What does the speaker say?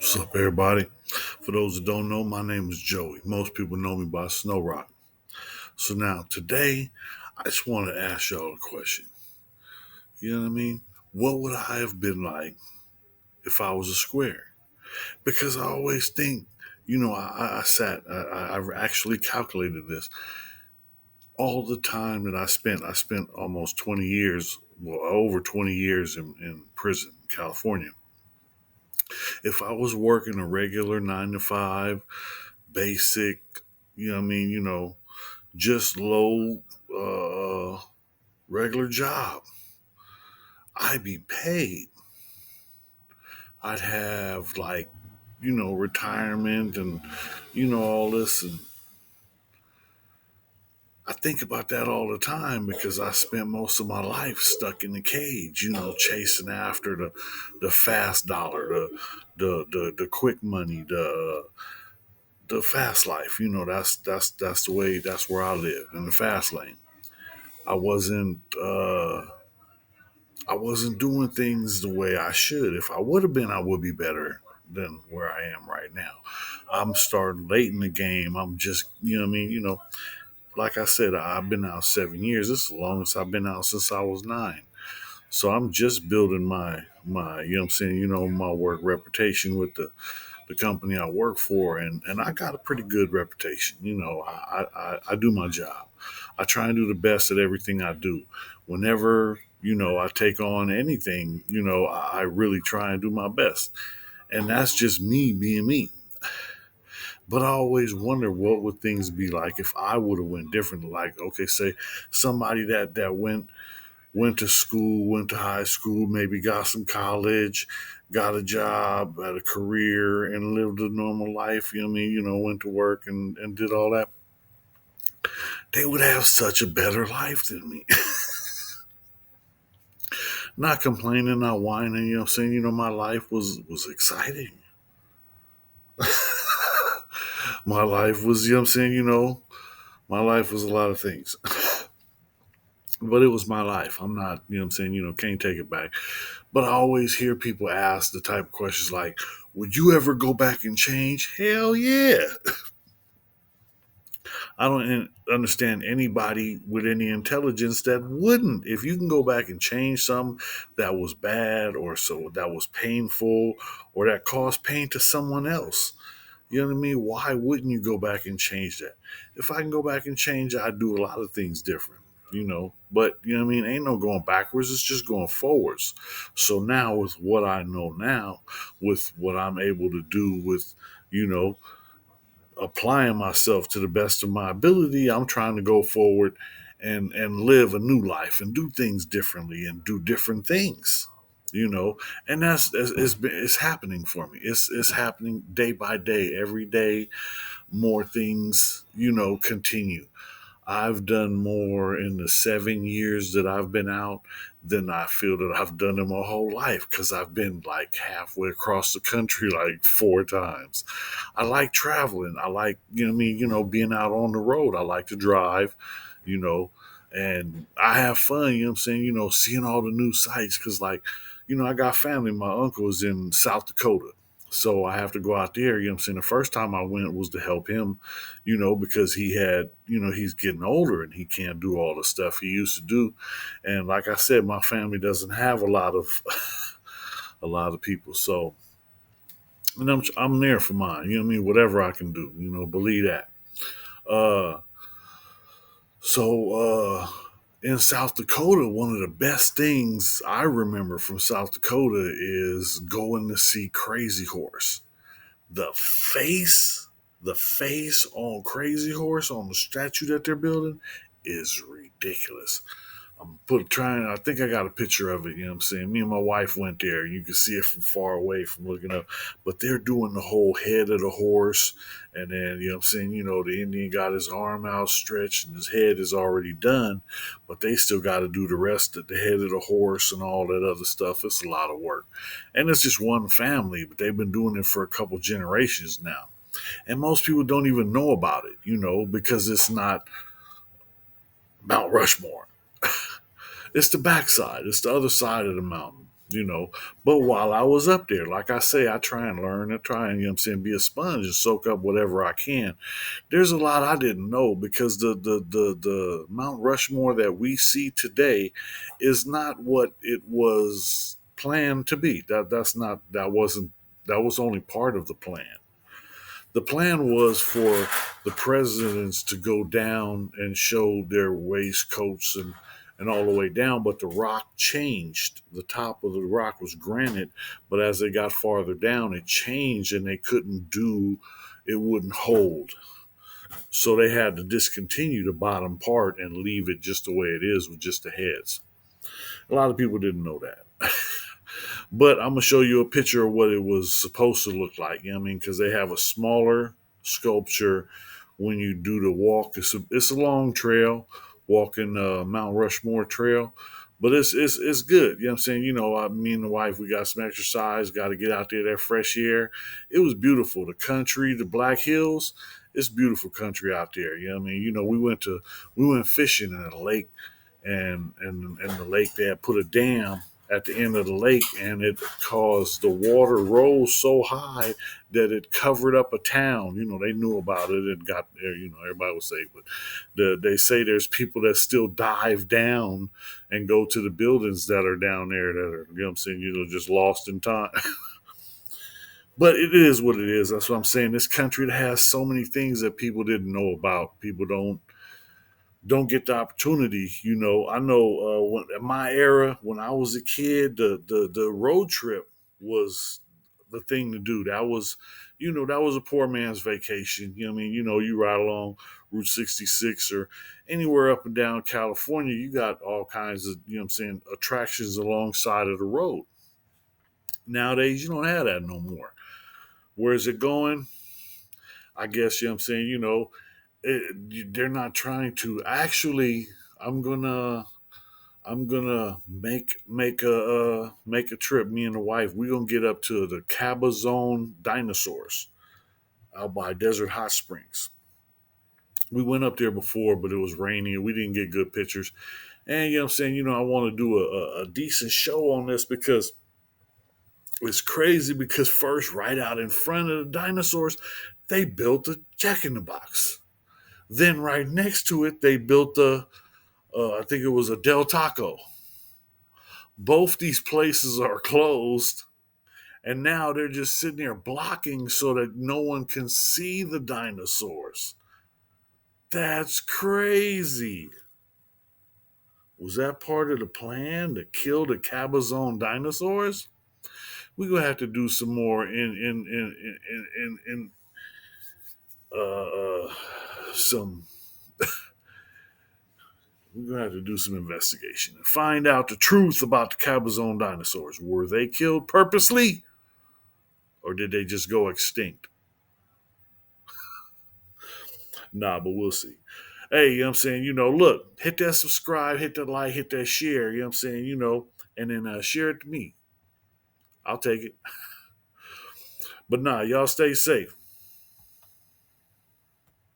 What's up, everybody? For those that don't know, my name is Joey. Most people know me by Snow Rock. So now, today, I just want to ask y'all a question. You know what I mean? What would I have been like if I was a square? Because I always think, I actually calculated this. All the time that I spent almost 20 years, well, over 20 years in prison in California. If I was working a regular 9 to 5, basic, just low, regular job, I'd be paid. I'd have like, retirement and, all this. And I think about that all the time because I spent most of my life stuck in the cage, chasing after the fast dollar, the quick money, the fast life. That's the way, that's where I live, in the fast lane. I wasn't uh I wasn't doing things the way I should. If I would have been, I would be better than where I am right now. I'm starting late in the game. I'm just, like I said, I've been out 7 years. This is the longest I've been out since I was 9. So I'm just building my, my work reputation with the company I work for, and I got a pretty good reputation. I do my job. I try and do the best at everything I do. Whenever I take on anything, I really try and do my best, and that's just me being me. But I always wonder what would things be like if I would have went differently. Like, okay, say somebody that went to school, went to high school, maybe got some college, got a job, had a career, and lived a normal life. Went to work and did all that. They would have such a better life than me. Not complaining, not whining. Saying, my life was exciting. My life was, my life was a lot of things. But it was my life. I'm not, can't take it back. But I always hear people ask the type of questions like, would you ever go back and change? Hell yeah. I don't understand anybody with any intelligence that wouldn't. If you can go back and change something that was bad or so that was painful or that caused pain to someone else, you know what I mean? Why wouldn't you go back and change that? If I can go back and change it, I'd do a lot of things different, But, ain't no going backwards, it's just going forwards. So now, with what I know now, with what I'm able to do with, you know, applying myself to the best of my ability, I'm trying to go forward and live a new life and do things differently and do different things. And it's happening for me. It's happening day by day, every day. More things, continue. I've done more in the 7 years that I've been out than I feel that I've done in my whole life because I've been like halfway across the country like 4 times. I like traveling. I like, being out on the road. I like to drive, you know, and I have fun, seeing all the new sights because, like, I got family. My uncle is in South Dakota. So I have to go out there, The first time I went was to help him, because he's getting older and he can't do all the stuff he used to do. And like I said, my family doesn't have a lot of a lot of people. So, and I'm there for mine. Whatever I can do. Believe that. Uh, so in South Dakota, one of the best things I remember from South Dakota is going to see Crazy Horse. The face on Crazy Horse on the statue that they're building is ridiculous. I think I got a picture of it, Me and my wife went there. You can see it from far away from looking up. But they're doing the whole head of the horse. And then, the Indian got his arm outstretched and his head is already done. But they still got to do the rest of the head of the horse and all that other stuff. It's a lot of work. And it's just one family, but they've been doing it for a couple generations now. And most people don't even know about it, because it's not Mount Rushmore. It's the backside. It's the other side of the mountain. you know. But while I was up there, like I say, I try and learn, I try and, be a sponge and soak up whatever I can. There's a lot I didn't know because the Mount Rushmore that we see today is not what it was planned to be. That was only part of the plan. The plan was for the presidents to go down and show their waistcoats and all the way down, but the rock changed. The top of the rock was granite, but as they got farther down, it changed and they couldn't do it, wouldn't hold. So they had to discontinue the bottom part and leave it just the way it is with just the heads. A lot of people didn't know that. But I'm gonna show you a picture of what it was supposed to look like. You know what I mean? Because they have a smaller sculpture when you do the walk. It's a long trail, walking Mount Rushmore Trail, but it's good. You know what I'm saying? Me and the wife, we got some exercise. Got to get out there, that fresh air. It was beautiful. The country, the Black Hills. It's beautiful country out there. You know what I mean? We went fishing in a lake, and the lake, they had put a dam at the end of the lake, and it caused the water rose so high that it covered up a town. They knew about it and got there. Everybody was safe, but they say there's people that still dive down and go to the buildings that are down there that are, just lost in time. But it is what it is. That's what I'm saying. This country that has so many things that people didn't know about. People don't get the opportunity. I know in my era, when I was a kid, the road trip was the thing to do. That was a poor man's vacation. You ride along Route 66 or anywhere up and down California, you got all kinds of, attractions alongside of the road. Nowadays, you don't have that no more. Where is it going? I guess, they're not trying to actually. I'm gonna make a trip. Me and the wife, we're gonna get up to the Cabazon dinosaurs out by Desert Hot Springs. We went up there before, but it was rainy and we didn't get good pictures. And I want to do a decent show on this because it's crazy. Because first, right out in front of the dinosaurs, they built a Jack in the Box. Then right next to it, they built I think it was a Del Taco. Both these places are closed, and now they're just sitting there blocking so that no one can see the dinosaurs. That's crazy. Was that part of the plan to kill the Cabazon dinosaurs? We're gonna have to do some more in some. We're gonna have to do some investigation and find out the truth about the Cabazon dinosaurs. Were they killed purposely, or did they just go extinct? Nah, but we'll see. Hey, look, hit that subscribe, hit that like, hit that share, and then share it to me. I'll take it. But nah, y'all stay safe.